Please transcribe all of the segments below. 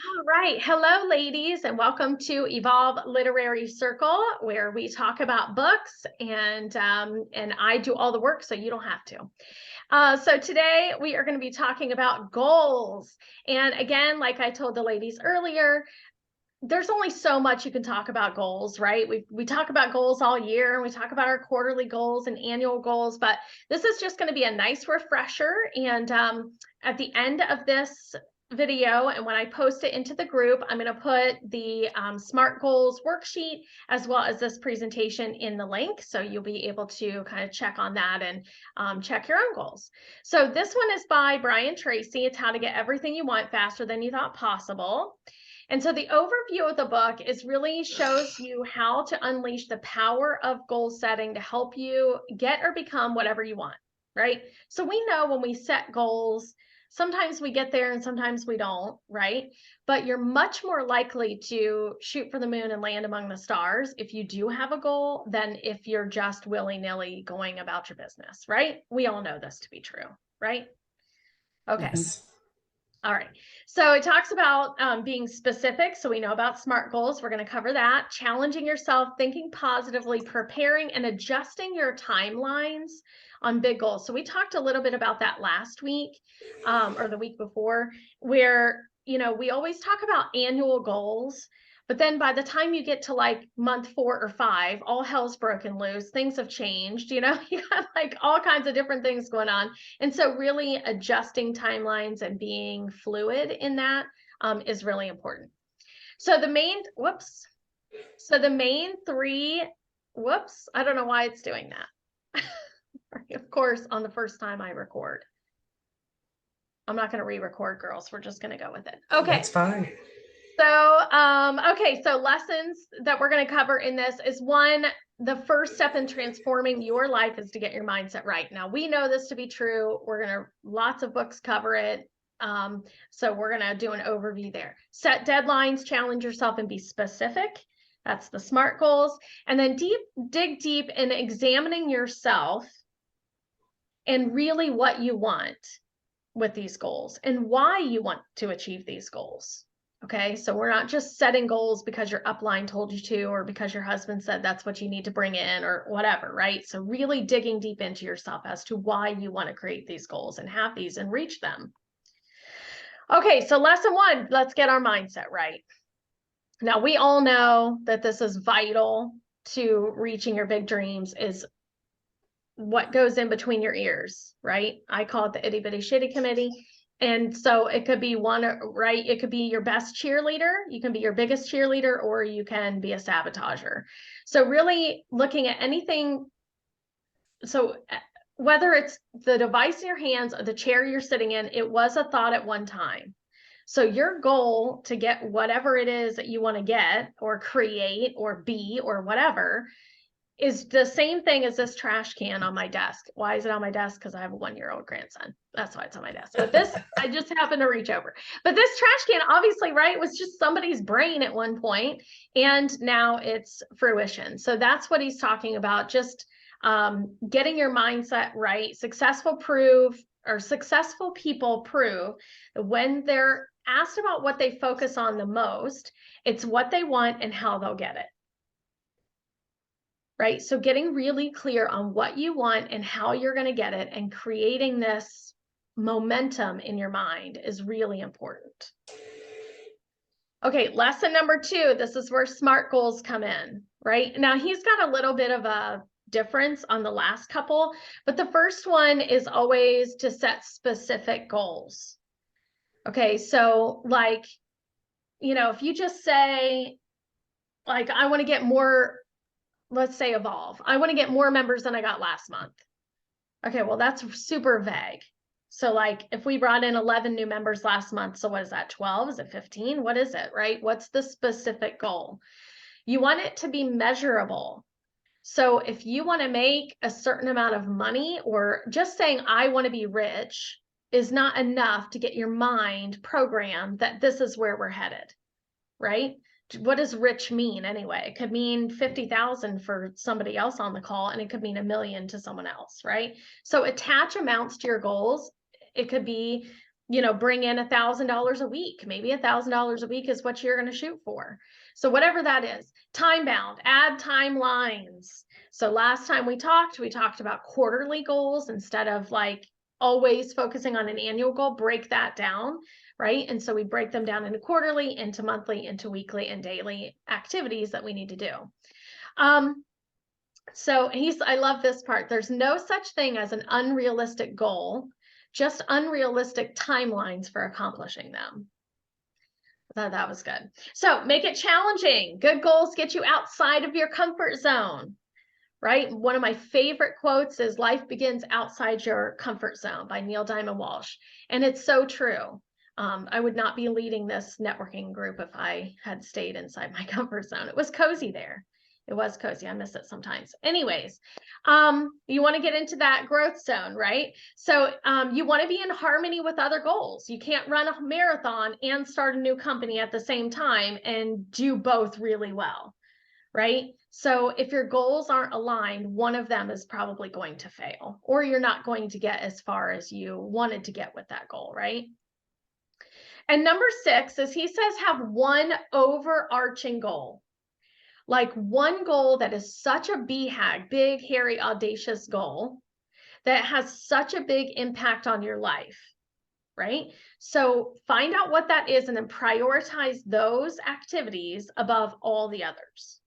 All right. Hello, ladies, and welcome to Evolve Literary Circle, where we talk about books and I do all the work so you don't have to. So today we are going to be talking about goals. And again, like I told the ladies earlier, there's only so much you can talk about goals, right? We talk about goals all year and we talk about our quarterly goals and annual goals, but this is just going to be a nice refresher. And at the end of this video, and when I post it into the group, I'm going to put the SMART goals worksheet as well as this presentation in the link. So you'll be able to kind of check on that and check your own goals. So this one is by Brian Tracy. It's How to Get Everything You Want Faster Than You Thought Possible. And so the overview of the book is really shows you how to unleash the power of goal setting to help you get or become whatever you want, right? So we know when we set goals, sometimes we get there and sometimes we don't, right? But you're much more likely to shoot for the moon and land among the stars if you do have a goal than if you're just willy-nilly going about your business, right? We all know this to be true, right? Okay. Yes. All right. So it talks about being specific. So we know about SMART goals. We're going to cover that. Challenging yourself, thinking positively, preparing and adjusting your timelines on big goals. So we talked a little bit about that last week or the week before, where, we always talk about annual goals. But then by the time you get to like month 4 or 5, all hell's broken loose. Things have changed, you got like all kinds of different things going on. And so really adjusting timelines and being fluid in that is really important. So the main three, I don't know why it's doing that. Of course, on the first time I record. I'm not going to re-record, girls. We're just going to go with it. Okay. That's fine. So lessons that we're going to cover in this is one, the first step in transforming your life is to get your mindset right. Now, we know this to be true. Lots of books cover it. So we're going to do an overview there. Set deadlines, challenge yourself, and be specific. That's the SMART goals. And then dig deep in examining yourself and really what you want with these goals and why you want to achieve these goals. Okay, so we're not just setting goals because your upline told you to, or because your husband said that's what you need to bring in, or whatever, right? So really digging deep into yourself as to why you want to create these goals and have these and reach them. Okay, so lesson 1, let's get our mindset right. Now, we all know that this is vital to reaching your big dreams, is what goes in between your ears, right? I call it the itty bitty shitty committee. And so it could be one, right? It could be your best cheerleader. You can be your biggest cheerleader, or you can be a sabotager. So really looking at anything. So whether it's the device in your hands or the chair you're sitting in, it was a thought at one time. So your goal to get whatever it is that you want to get or create or be or whatever is the same thing as this trash can on my desk. Why is it on my desk? Because I have a 1-year-old grandson. That's why it's on my desk. But this, I just happened to reach over. But this trash can, obviously, right, was just somebody's brain at one point, and now it's fruition. So that's what he's talking about, just getting your mindset right. Successful people prove that when they're asked about what they focus on the most, it's what they want and how they'll get it. Right? So getting really clear on what you want and how you're going to get it and creating this momentum in your mind is really important. Okay, lesson number 2, this is where SMART goals come in, right? Now he's got a little bit of a difference on the last couple, but the first one is always to set specific goals. Okay, so like, if you just say, like, I want to get more, let's say Evolve, I want to get more members than I got last month. Okay, well, that's super vague. So like if we brought in 11 new members last month, so what is that, 12? Is it 15? What is it, right? What's the specific goal? You want it to be measurable. So if you want to make a certain amount of money, or just saying, I want to be rich, is not enough to get your mind programmed that this is where we're headed, right? What does rich mean anyway? It could mean 50,000 for somebody else on the call, and it could mean 1 million to someone else, right? So attach amounts to your goals. It could be bring in $1,000 a week. Maybe $1,000 a week is what you're going to shoot for. So whatever that is, time bound, add timelines. So last time we talked about quarterly goals instead of like always focusing on an annual goal. Break that down, right? And so we break them down into quarterly, into monthly, into weekly, and daily activities that we need to do. So I love this part. There's no such thing as an unrealistic goal, just unrealistic timelines for accomplishing them. I thought that was good. So make it challenging. Good goals get you outside of your comfort zone, right? One of my favorite quotes is "Life begins outside your comfort zone" by Neil Diamond Walsh. And it's so true. I would not be leading this networking group if I had stayed inside my comfort zone. It was cozy there. It was cozy. I miss it sometimes. Anyways, you want to get into that growth zone, right? So you want to be in harmony with other goals. You can't run a marathon and start a new company at the same time and do both really well, right? So if your goals aren't aligned, one of them is probably going to fail, or you're not going to get as far as you wanted to get with that goal, right? And number 6 is he says have one overarching goal. Like one goal that is such a BHAG, big, hairy, audacious goal that has such a big impact on your life, right? So find out what that is and then prioritize those activities above all the others.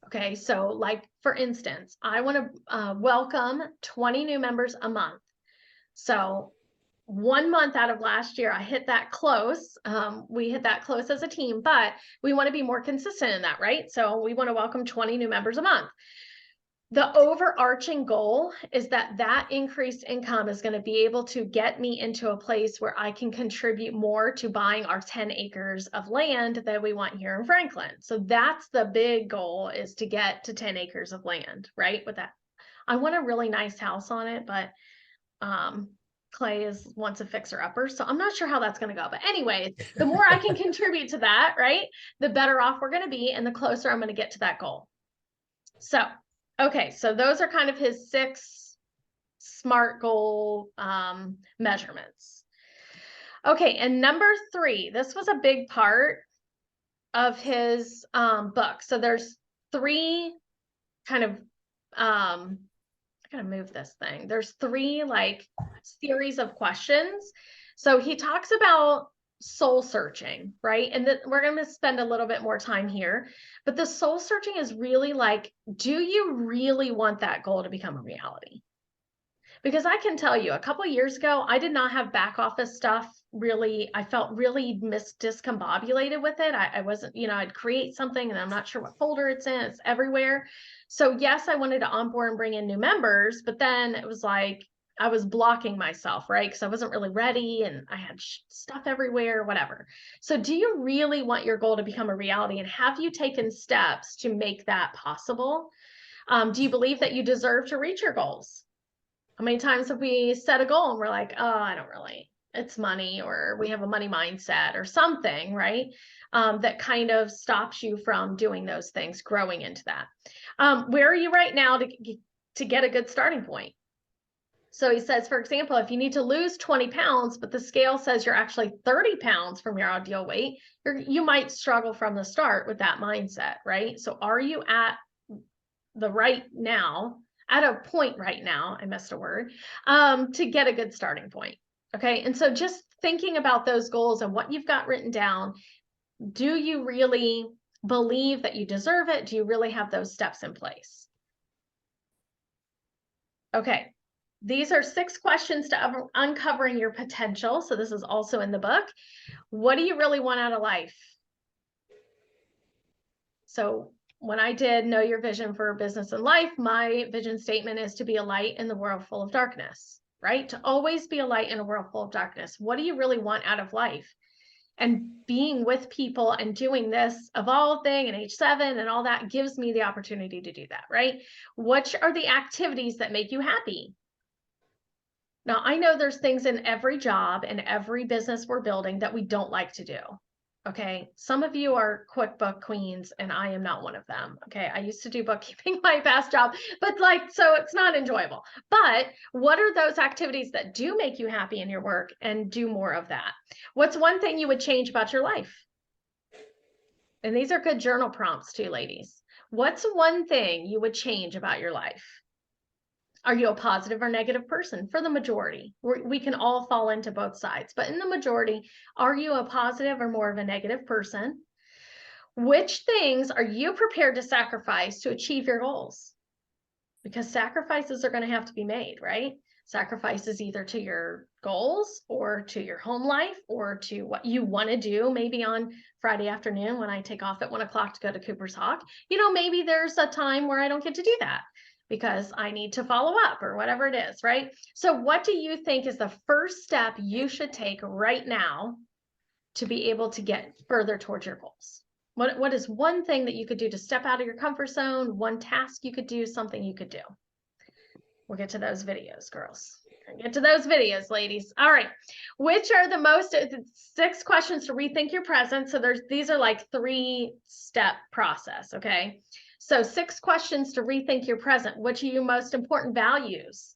Okay, so like for instance, I want to welcome 20 new members a month. So 1 month out of last year, I hit that close. We hit that close as a team, but we want to be more consistent in that, right? So we want to welcome 20 new members a month. The overarching goal is that increased income is going to be able to get me into a place where I can contribute more to buying our 10 acres of land that we want here in Franklin. So that's the big goal, is to get to 10 acres of land, right? With that, I want a really nice house on it, but Clay wants a fixer-upper, so I'm not sure how that's going to go. But anyways, the more I can contribute to that, right, the better off we're going to be and the closer I'm going to get to that goal. So, okay, so those are kind of his 6 SMART goal measurements. Okay, and number 3, this was a big part of his book. So there's 3 kind of I gotta move this thing. There's 3 like series of questions. So he talks about soul searching, right? And we're going to spend a little bit more time here, but the soul searching is really like, do you really want that goal to become a reality? Because I can tell you, a couple of years ago, I did not have back office stuff really. I felt really discombobulated with it. I wasn't, I'd create something and I'm not sure what folder it's in. It's everywhere. So yes, I wanted to onboard and bring in new members, but then it was like I was blocking myself, right? Because I wasn't really ready and I had stuff everywhere, whatever. So do you really want your goal to become a reality? And have you taken steps to make that possible? Do you believe that you deserve to reach your goals? How many times have we set a goal and we're like, oh, I don't really, it's money, or we have a money mindset or something, right? That kind of stops you from doing those things, growing into that. Where are you right now to get a good starting point? So he says, for example, if you need to lose 20 pounds, but the scale says you're actually 30 pounds from your ideal weight, you might struggle from the start with that mindset, right? So are you at the right now, at a point right now, I missed a word, to get a good starting point. Okay. And so just thinking about those goals and what you've got written down, do you really believe that you deserve it? Do you really have those steps in place? Okay. These are 6 questions to uncovering your potential. So this is also in the book. What do you really want out of life? So when I did Know Your Vision for Business and Life, my vision statement is to be a light in the world full of darkness, right? To always be a light in a world full of darkness. What do you really want out of life? And being with people and doing this Evolve thing and H7 and all that gives me the opportunity to do that, right? What are the activities that make you happy? Now, I know there's things in every job and every business we're building that we don't like to do. Okay. Some of you are QuickBook queens and I am not one of them. Okay. I used to do bookkeeping my past job, but like, so it's not enjoyable. But what are those activities that do make you happy in your work, and do more of that? What's one thing you would change about your life? And these are good journal prompts too, ladies. What's one thing you would change about your life? Are you a positive or negative person? For the majority, we can all fall into both sides, but in the majority, are you a positive or more of a negative person? Which things are you prepared to sacrifice to achieve your goals? Because sacrifices are going to have to be made, right? Sacrifices either to your goals or to your home life or to what you want to do. Maybe on Friday afternoon when I take off at 1 o'clock to go to Cooper's Hawk, maybe there's a time where I don't get to do that because I need to follow up or whatever it is, right? So what do you think is the first step you should take right now to be able to get further towards your goals? What is one thing that you could do to step out of your comfort zone? One task you could do, something you could do. We'll get to those videos, girls. Get to those videos, ladies. All right. Which are the most 6 questions to rethink your present? So these are like 3-step process. Okay. So 6 questions to rethink your present. Which are your most important values?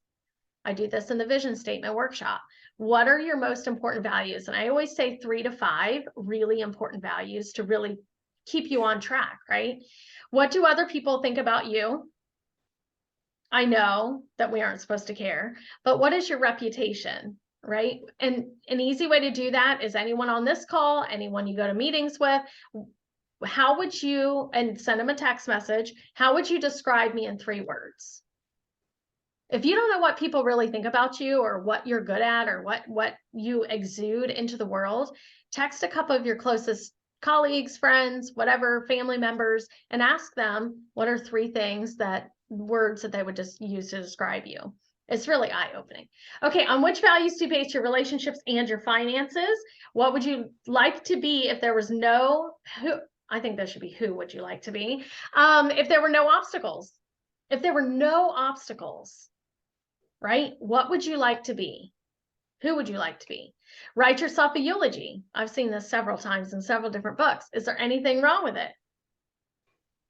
I do this in the vision statement workshop. What are your most important values? And I always say 3 to 5 really important values to really keep you on track, right? What do other people think about you? I know that we aren't supposed to care, but what is your reputation, right? And an easy way to do that is anyone on this call, anyone you go to meetings with, how would you, and send them a text message, how would you describe me in 3 words? If you don't know what people really think about you or what you're good at or what you exude into the world, text a couple of your closest colleagues, friends, whatever, family members, and ask them what are 3 words that they would just use to describe you. It's really eye-opening. Okay, on which values do you base your relationships and your finances? What would you like to be if there was no who? I think that should be who would you like to be? If there were no obstacles. If there were no obstacles, right? What would you like to be? Who would you like to be? Write yourself a eulogy. I've seen this several times in several different books. Is there anything wrong with it?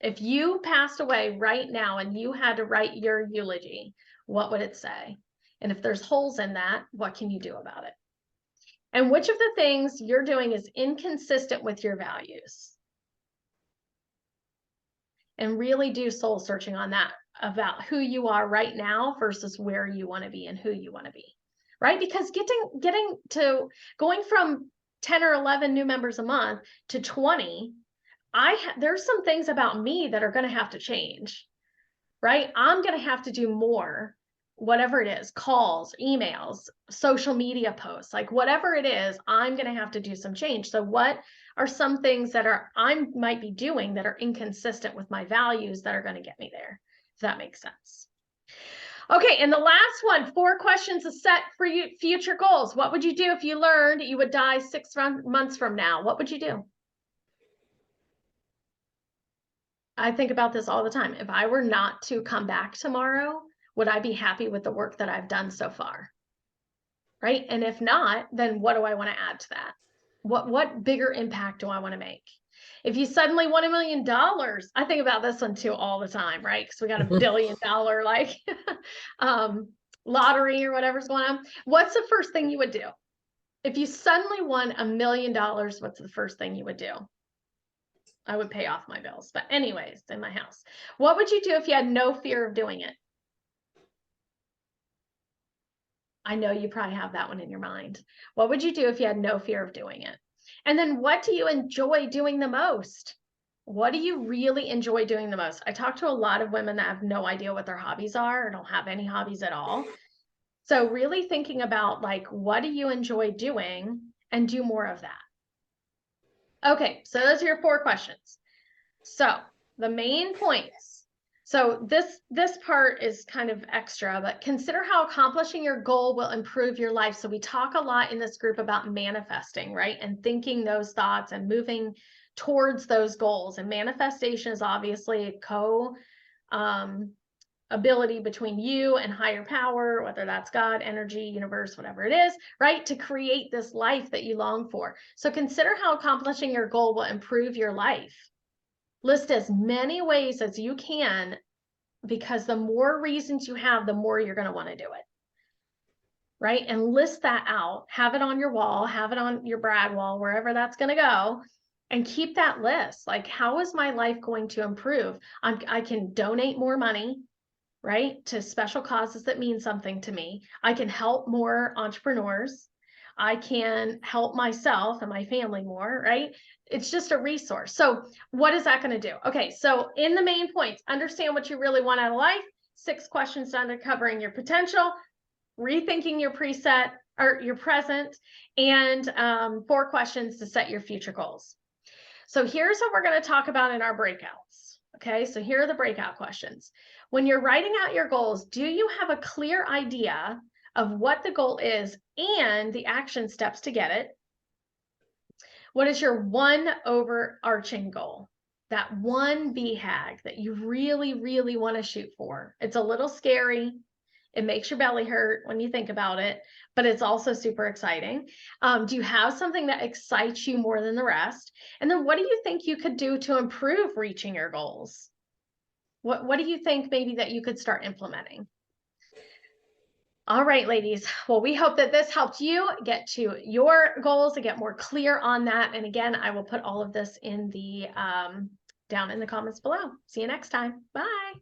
If you passed away right now and you had to write your eulogy, what would it say? And if there's holes in that, what can you do about it? And which of the things you're doing is inconsistent with your values? And really do soul searching on that about who you are right now versus where you want to be and who you want to be, right? Because going from 10 or 11 new members a month to 20, there's some things about me that are going to have to change, right? I'm going to have to do more, whatever it is, calls, emails, social media posts, like whatever it is, I'm going to have to do some change. So what are some things that I might be doing that are inconsistent with my values that are going to get me there? If that makes sense. Okay, and the last one, 4 questions to set for you future goals. What would you do if you learned you would die 6 months from now? What would you do? I think about this all the time. If I were not to come back tomorrow, would I be happy with the work that I've done so far? Right? And if not, then what do I want to add to that? What bigger impact do I want to make? If you suddenly won $1 million, I think about this one too all the time, right? Because we got $1 billion like lottery or whatever's going on. What's the first thing you would do? If you suddenly won $1 million, what's the first thing you would do? I would pay off my bills. But anyways, in my house, what would you do if you had no fear of doing it? I know you probably have that one in your mind. What would you do if you had no fear of doing it? And then what do you enjoy doing the most? What do you really enjoy doing the most? I talk to a lot of women that have no idea what their hobbies are or don't have any hobbies at all. So really thinking about like, what do you enjoy doing and do more of that? Okay, so those are your 4 questions. So the main points. So this part is kind of extra, but consider how accomplishing your goal will improve your life. So we talk a lot in this group about manifesting, right? And thinking those thoughts and moving towards those goals. And manifestation is obviously a ability between you and higher power, whether that's God, energy, universe, whatever it is, right? To create this life that you long for. So consider how accomplishing your goal will improve your life. List as many ways as you can, because the more reasons you have, the more you're going to want to do it. Right? And list that out, have it on your wall, have it on your brag wall, wherever that's going to go, and keep that list. Like, how is my life going to improve? I can donate more money, right, to special causes that mean something to me. I can help more entrepreneurs. I can help myself and my family more, right? It's just a resource. So what is that going to do? Okay, so in the main points, understand what you really want out of life, 6 questions to uncovering your potential, rethinking your preset or your present, and 4 questions to set your future goals. So here's what we're going to talk about in our breakouts. Okay, so here are the breakout questions. When you're writing out your goals, do you have a clear idea of what the goal is and the action steps to get it? What is your one overarching goal? That one BHAG that you really, really want to shoot for. It's a little scary. It makes your belly hurt when you think about it, but it's also super exciting. Do you have something that excites you more than the rest? And then what do you think you could do to improve reaching your goals? What do you think maybe that you could start implementing? All right, ladies. Well, we hope that this helped you get to your goals and get more clear on that. And again, I will put all of this in the down in the comments below. See you next time. Bye.